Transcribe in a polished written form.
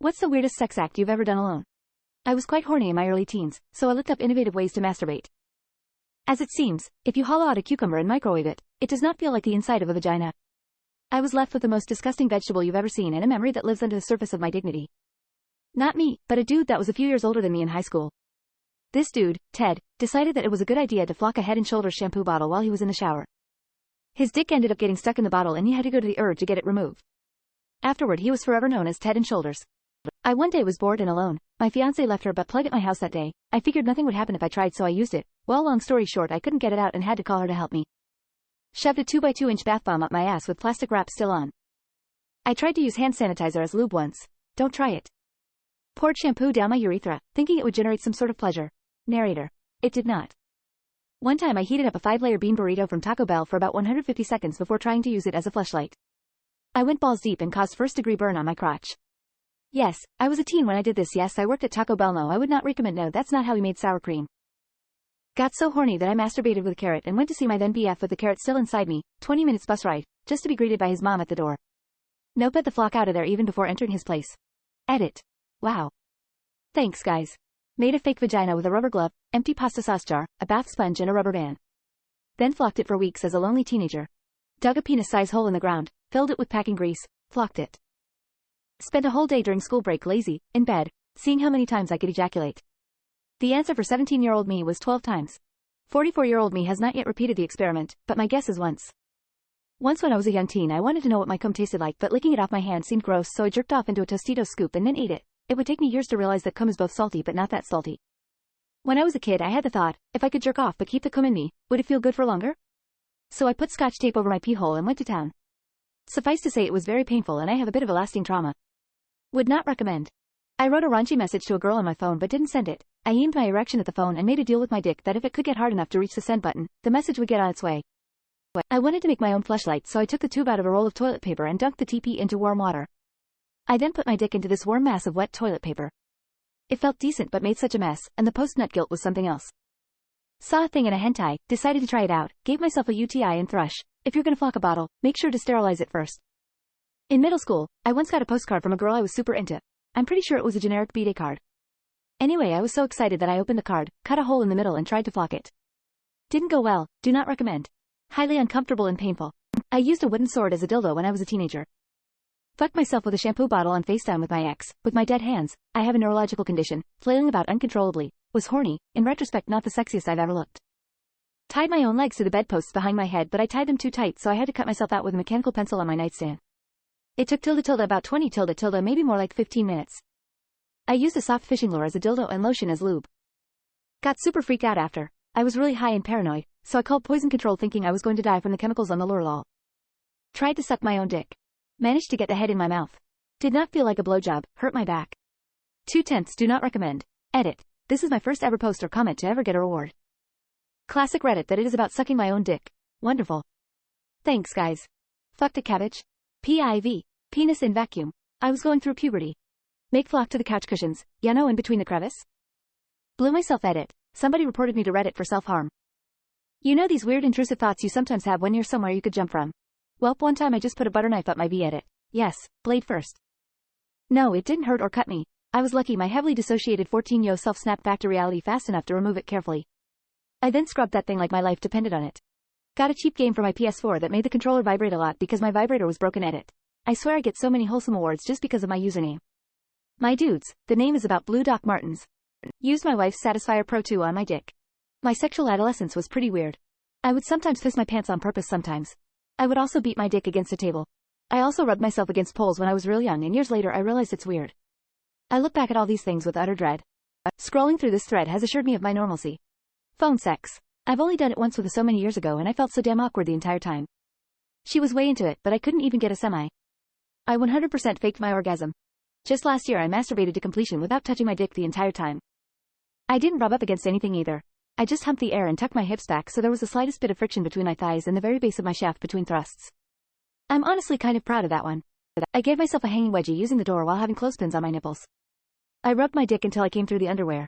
What's the weirdest sex act you've ever done alone? I was quite horny in my early teens, so I looked up innovative ways to masturbate. As it seems, if you hollow out a cucumber and microwave it, it does not feel like the inside of a vagina. I was left with the most disgusting vegetable you've ever seen and a memory that lives under the surface of my dignity. Not me, but a dude that was a few years older than me in high school. This dude, Ted, decided that it was a good idea to flock a Head & Shoulders shampoo bottle while he was in the shower. His dick ended up getting stuck in the bottle and he had to go to the ER to get it removed. Afterward, he was forever known as Head & Shoulders. I one day was bored and alone. My fiance left her butt-plug at my house that day. I figured nothing would happen if I tried, so I used it. Well, long story short, I couldn't get it out and had to call her to help me. Shoved a 2x2-inch bath bomb up my ass with plastic wrap still on. I tried to use hand sanitizer as lube once. Don't try it. Poured shampoo down my urethra, thinking it would generate some sort of pleasure. Narrator. It did not. One time I heated up a 5-layer bean burrito from Taco Bell for about 150 seconds before trying to use it as a fleshlight. I went balls deep and caused first-degree burn on my crotch. Yes, I was a teen when I did this. Yes, I worked at Taco Bell. No, I would not recommend. No, that's not how we made sour cream. Got so horny that I masturbated with a carrot and went to see my then BF with the carrot still inside me, 20 minutes bus ride, just to be greeted by his mom at the door. Nope, had the flock out of there even before entering his place. Edit. Wow. Thanks, guys. Made a fake vagina with a rubber glove, empty pasta sauce jar, a bath sponge and a rubber band. Then flocked it for weeks as a lonely teenager. Dug a penis-size hole in the ground, filled it with packing grease, flocked it. Spent a whole day during school break lazy, in bed, seeing how many times I could ejaculate. The answer for 17-year-old me was 12 times. 44-year-old me has not yet repeated the experiment, but my guess is once. Once when I was a young teen I wanted to know what my cum tasted like, but licking it off my hand seemed gross, so I jerked off into a Tostitos scoop and then ate it. It would take me years to realize that cum is both salty but not that salty. When I was a kid I had the thought, if I could jerk off but keep the cum in me, would it feel good for longer? So I put scotch tape over my pee hole and went to town. Suffice to say it was very painful and I have a bit of a lasting trauma. Would not recommend. I wrote a raunchy message to a girl on my phone but didn't send it. I aimed my erection at the phone and made a deal with my dick that if it could get hard enough to reach the send button, the message would get on its way. I wanted to make my own fleshlight, so I took the tube out of a roll of toilet paper and dunked the TP into warm water. I then put my dick into this warm mass of wet toilet paper. It felt decent but made such a mess, and the post-nut guilt was something else. Saw a thing in a hentai, decided to try it out, gave myself a UTI and thrush. If you're gonna flock a bottle, make sure to sterilize it first. In middle school, I once got a postcard from a girl I was super into. I'm pretty sure it was a generic B-Day card. Anyway, I was so excited that I opened the card, cut a hole in the middle and tried to flock it. Didn't go well, do not recommend. Highly uncomfortable and painful. I used a wooden sword as a dildo when I was a teenager. Fucked myself with a shampoo bottle on FaceTime with my ex, with my dead hands. I have a neurological condition, flailing about uncontrollably. Was horny, in retrospect not the sexiest I've ever looked. Tied my own legs to the bedposts behind my head, but I tied them too tight, so I had to cut myself out with a mechanical pencil on my nightstand. It took about 20 maybe more like 15 minutes. I used a soft fishing lure as a dildo and lotion as lube. Got super freaked out after. I was really high and paranoid, so I called poison control thinking I was going to die from the chemicals on the lure lol. Tried to suck my own dick. Managed to get the head in my mouth. Did not feel like a blowjob, hurt my back. 2/10 do not recommend. Edit. This is my first ever post or comment to ever get a reward. Classic Reddit that it is about sucking my own dick. Wonderful. Thanks guys. Fucked a cabbage. PIV. Penis in vacuum. I was going through puberty. Make flock to the couch cushions, you know, in between the crevice. Blew myself. Edit. Somebody reported me to Reddit for self-harm. You know these weird intrusive thoughts you sometimes have when you're somewhere you could jump from. Welp, one time I just put a butter knife up my V. Edit. Yes, blade first. No, it didn't hurt or cut me. I was lucky my heavily dissociated 14-yo self snapped back to reality fast enough to remove it carefully. I then scrubbed that thing like my life depended on it. Got a cheap game for my PS4 that made the controller vibrate a lot because my vibrator was broken. Edit. I swear I get so many wholesome awards just because of my username. My dudes, the name is about Blue Doc Martens. Used my wife's Satisfyer Pro 2 on my dick. My sexual adolescence was pretty weird. I would sometimes piss my pants on purpose sometimes. I would also beat my dick against a table. I also rubbed myself against poles when I was real young, and years later I realized it's weird. I look back at all these things with utter dread. Scrolling through this thread has assured me of my normalcy. Phone sex. I've only done it once with her so many years ago and I felt so damn awkward the entire time. She was way into it, but I couldn't even get a semi. I 100% faked my orgasm. Just last year I masturbated to completion without touching my dick the entire time. I didn't rub up against anything either. I just humped the air and tucked my hips back so there was the slightest bit of friction between my thighs and the very base of my shaft between thrusts. I'm honestly kind of proud of that one. I gave myself a hanging wedgie using the door while having clothespins on my nipples. I rubbed my dick until I came through the underwear.